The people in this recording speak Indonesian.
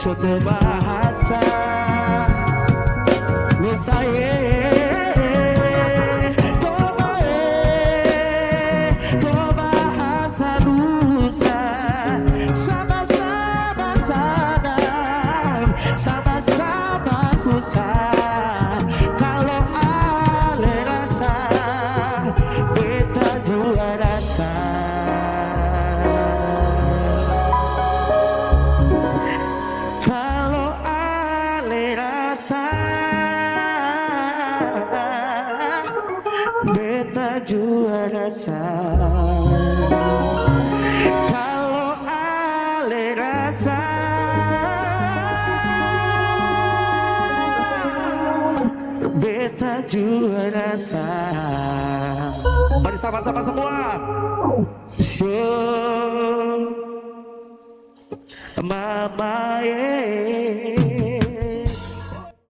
suatu bahasa misalnya bahasa nusa sama-sama sadar sama-sama susah kalau ale rasa beta juga rasa kalau ale rasa beta juga rasa kalau ale rasa beta juga rasa. Mari sama-sama semua. So, mama, yeah.